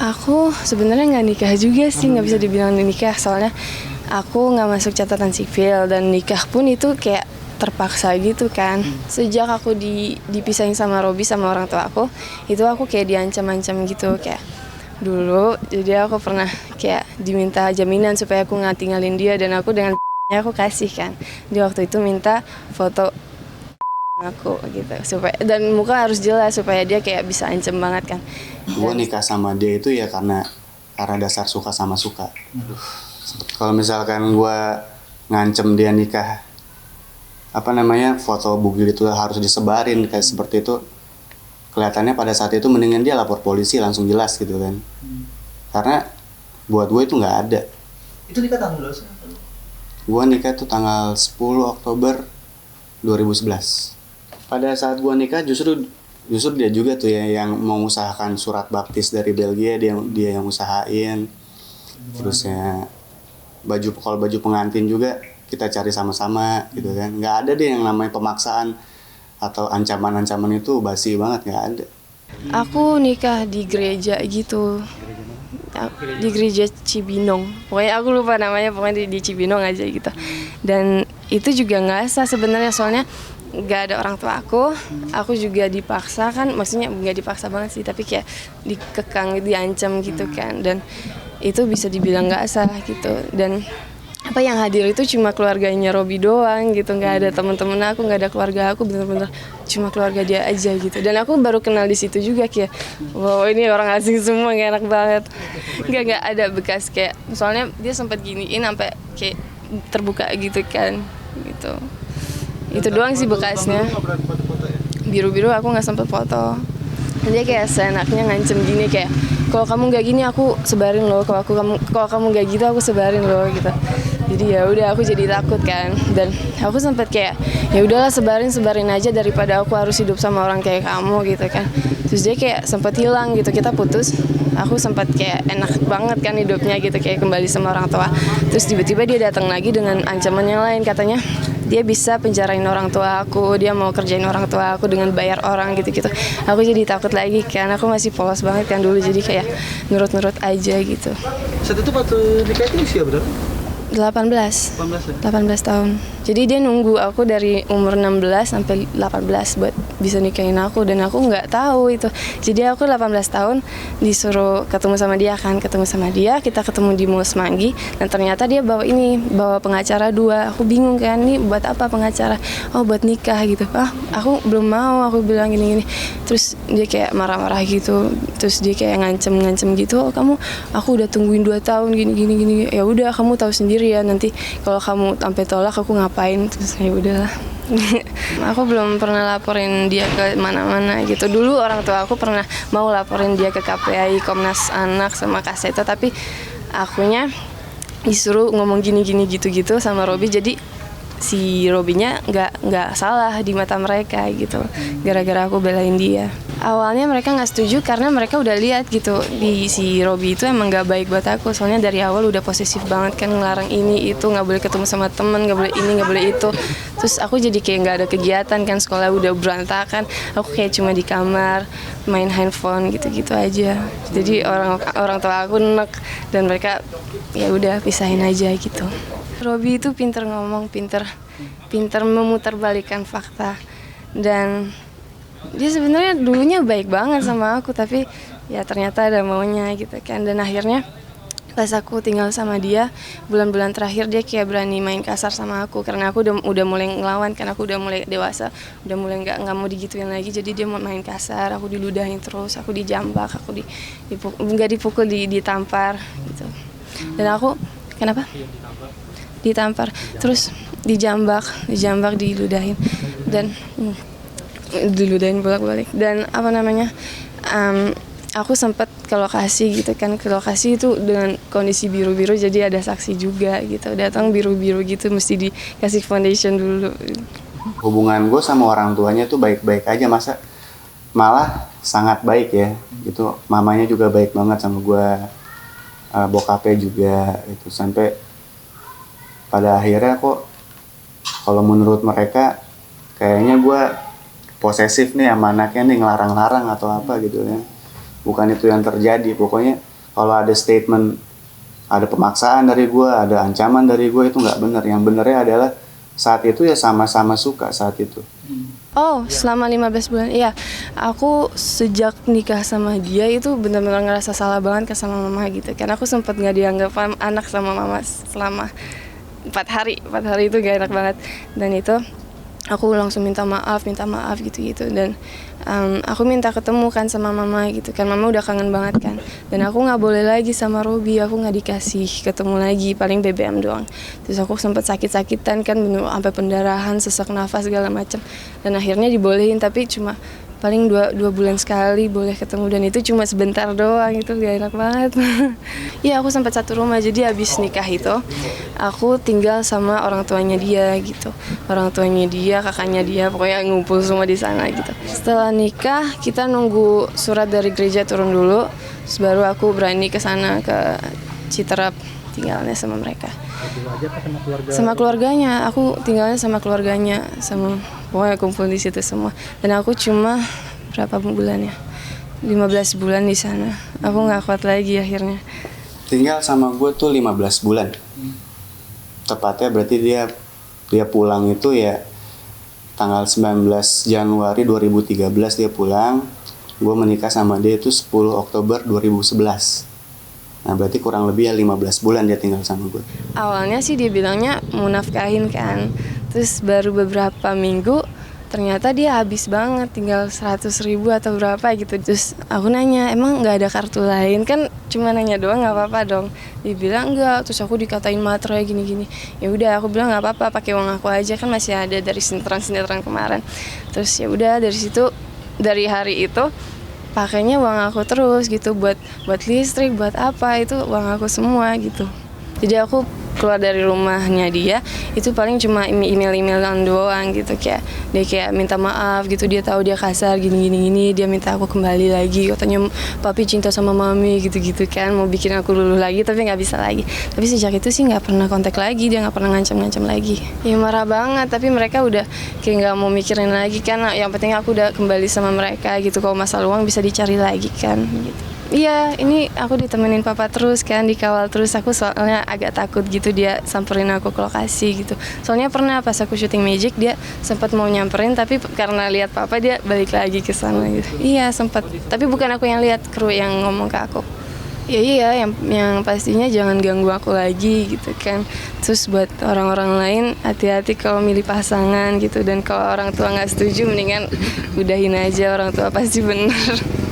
Aku sebenarnya nggak nikah juga sih, nggak bisa dibilang nikah soalnya aku nggak masuk catatan sipil dan nikah pun itu kayak terpaksa gitu kan. Sejak aku dipisahin sama Robi sama orang tua aku, itu aku kayak diancam-ancam gitu kayak dulu. Jadi aku pernah kayak diminta jaminan supaya aku nggak tinggalin dia dan aku dengan aku kasih kan. Di waktu itu minta foto aku gitu supaya dan muka harus jelas supaya dia kayak bisa ancam banget kan. Gue nikah sama dia itu ya karena dasar suka sama suka. Kalau misalkan gue ngancem dia nikah, foto bugil itu harus disebarin kayak seperti itu, kelihatannya pada saat itu mendingan dia lapor polisi langsung jelas gitu kan. Karena buat gue itu nggak ada. Itu nikah tanggal berapa sih? Gue nikah itu tanggal 10 Oktober 2011. Pada saat gue nikah justru dia juga tuh ya yang mengusahakan surat baptis dari Belgia, dia yang usahain. Terus ya kalau baju pengantin juga kita cari sama-sama gitu kan. Nggak ada deh yang namanya pemaksaan atau ancaman-ancaman, itu basi banget, nggak ada. Aku nikah di gereja gitu. Di gereja Cibinong. Pokoknya aku lupa namanya, pokoknya di Cibinong aja gitu. Dan itu juga nggak sah sebenarnya soalnya nggak ada orang tua aku juga dipaksa kan, maksudnya nggak dipaksa banget sih, tapi kayak dikekang, diancam gitu kan, dan itu bisa dibilang nggak sah gitu. Dan apa yang hadir itu cuma keluarganya Robi doang gitu, nggak ada teman-teman aku, nggak ada keluarga aku, bener-bener cuma keluarga dia aja gitu. Dan aku baru kenal di situ juga kayak, wow ini orang asing semua, nggak enak banget. Nggak ada bekas kayak, soalnya dia sempat giniin sampai kayak terbuka gitu kan gitu. Itu doang sih bekasnya. Biru-biru aku nggak sempet foto. Dia kayak seenaknya ngancem gini kayak, kalau kamu nggak gini aku sebarin loh, kalau kamu nggak gitu aku sebarin loh gitu. Jadi ya udah aku jadi takut kan, dan aku sempet kayak ya udahlah sebarin aja daripada aku harus hidup sama orang kayak kamu gitu kan. Terus dia kayak sempet hilang gitu, kita putus. Aku sempat kayak enak banget kan hidupnya gitu, kayak kembali sama orang tua. Terus tiba-tiba dia datang lagi dengan ancaman yang lain, katanya dia bisa penjarain orang tua aku, dia mau kerjain orang tua aku dengan bayar orang gitu-gitu. Aku jadi takut lagi kan, aku masih polos banget kan dulu, jadi kayak nurut-nurut aja gitu. Saat itu waktu nikah itu usia berapa? 18 18 ya? 18 tahun. Jadi dia nunggu aku dari umur 16 sampai 18 buat bisa nikahin aku, dan aku nggak tahu itu. Jadi aku 18 tahun disuruh ketemu sama dia kan, kita ketemu di Mall Semanggi, dan ternyata dia bawa pengacara 2. Aku bingung kan, nih buat apa pengacara? Oh buat nikah gitu. Aku belum mau, aku bilang gini-gini. Terus dia kayak marah-marah gitu. Terus dia kayak ngancem gitu, aku udah tungguin 2 tahun gini. Ya udah kamu tahu sendiri ya, nanti kalau kamu sampai tolak aku ngapain. Terus ya udahlah. Aku belum pernah laporin dia ke mana-mana gitu. Dulu orang tua aku pernah mau laporin dia ke KPAI, Komnas Anak sama Kaseta, tapi akunya disuruh ngomong gini gitu sama Robi, jadi si Robinya nggak salah di mata mereka gitu, gara-gara aku belain dia. Awalnya mereka nggak setuju karena mereka udah lihat gitu di si Robi itu emang nggak baik buat aku, soalnya dari awal udah posesif banget kan, ngelarang ini itu, nggak boleh ketemu sama temen, nggak boleh ini nggak boleh itu. Terus aku jadi kayak nggak ada kegiatan kan, sekolah udah berantakan, aku kayak cuma di kamar main handphone gitu aja. Jadi orang tua aku enek, dan mereka ya udah pisahin aja gitu. Robi itu pinter ngomong, pinter memutarbalikkan fakta, dan dia sebenarnya dulunya baik banget sama aku, tapi ya ternyata ada maunya gitu kan. Dan akhirnya pas aku tinggal sama dia bulan-bulan terakhir, dia kayak berani main kasar sama aku karena aku udah mulai ngelawan kan, aku udah mulai dewasa, udah mulai nggak mau digituin lagi. Jadi dia mau main kasar, aku diludahin terus, aku dijambak, aku ditampar gitu. Dan aku kenapa? Ditampar, terus dijambak, diludahin, dan diludahin bolak-balik. Dan aku sempat ke lokasi gitu kan, ke lokasi itu dengan kondisi biru-biru, jadi ada saksi juga gitu, datang biru-biru gitu, mesti dikasih foundation dulu. Hubungan gue sama orang tuanya tuh baik-baik aja, malah sangat baik ya gitu. Mamanya juga baik banget sama gue, bokapnya juga itu, sampai pada akhirnya kok kalau menurut mereka kayaknya gue posesif nih sama anaknya nih, ngelarang-larang atau apa gitu ya. Bukan itu yang terjadi, pokoknya Kalau ada statement, ada pemaksaan dari gue, ada ancaman dari gue, itu nggak benar. Yang benernya adalah saat itu ya sama-sama suka saat itu. Oh, selama 15 bulan. Iya, aku sejak nikah sama dia itu benar-benar ngerasa salah banget ke sama mama gitu. Karena aku sempat nggak dianggap anak sama mama selama 4 hari. 4 hari itu gak enak banget. Dan itu aku langsung minta maaf gitu-gitu. Dan aku minta ketemu kan sama mama gitu kan. Mama udah kangen banget kan. Dan aku nggak boleh lagi sama Robi, aku nggak dikasih ketemu lagi, paling BBM doang. Terus aku sempat sakit-sakitan kan, bener sampai pendarahan, sesak nafas segala macam. Dan akhirnya dibolehin, tapi cuma paling dua bulan sekali boleh ketemu, dan itu cuma sebentar doang, itu gak enak banget. Iya, aku sempat satu rumah, jadi habis nikah itu aku tinggal sama orang tuanya dia gitu. Orang tuanya dia, kakaknya dia, pokoknya ngumpul semua di sana gitu. Setelah nikah kita nunggu surat dari gereja turun dulu, terus baru aku berani ke sana ke Citerap, tinggalnya sama mereka. Sama keluarganya, aku tinggalnya sama keluarganya, sama pokoknya kumpul di situ semua. Dan aku cuma berapa bulan ya? 15 bulan di sana. Aku nggak kuat lagi akhirnya. Tinggal sama gue tuh 15 bulan. Tepatnya berarti dia pulang itu ya tanggal 19 Januari 2013 dia pulang. Gue menikah sama dia itu 10 Oktober 2011. Nah berarti kurang lebih ya 15 bulan dia tinggal sama gue. Awalnya sih dia bilangnya mau nafkahin kan. Terus baru beberapa minggu ternyata dia habis banget, tinggal 100.000 atau berapa gitu. Terus aku nanya, emang gak ada kartu lain? Kan cuma nanya doang, gak apa-apa dong. Dia bilang enggak, terus aku dikatain materai gini-gini. Ya udah, aku bilang gak apa-apa, pakai uang aku aja, kan masih ada dari sinetron kemarin. Terus ya udah, dari situ, dari hari itu pakainya uang aku terus gitu, buat listrik, buat apa, itu uang aku semua gitu. Jadi aku keluar dari rumahnya dia itu paling cuma email-emailan doang gitu, kayak dia kayak minta maaf gitu, dia tahu dia kasar gini, dia minta aku kembali lagi, katanya papi cinta sama mami gitu kan, mau bikin aku luluh lagi tapi nggak bisa lagi. Tapi sejak itu sih nggak pernah kontak lagi, dia nggak pernah ngancam lagi. Ya marah banget, tapi mereka udah kayak nggak mau mikirin lagi kan, yang penting aku udah kembali sama mereka gitu. Kalau masalah uang bisa dicari lagi kan gitu. Iya, ini aku ditemenin papa terus kan, dikawal terus. Aku soalnya agak takut gitu dia samperin aku ke lokasi gitu. Soalnya pernah pas aku syuting Magic dia sempat mau nyamperin, tapi karena lihat papa dia balik lagi ke sana gitu. Iya, sempat. Tapi bukan aku yang lihat, kru yang ngomong ke aku. Iya, yang pastinya jangan ganggu aku lagi gitu kan. Terus buat orang-orang lain, hati-hati kalau milih pasangan gitu. Dan kalau orang tua nggak setuju, mendingan udahin aja, orang tua pasti bener.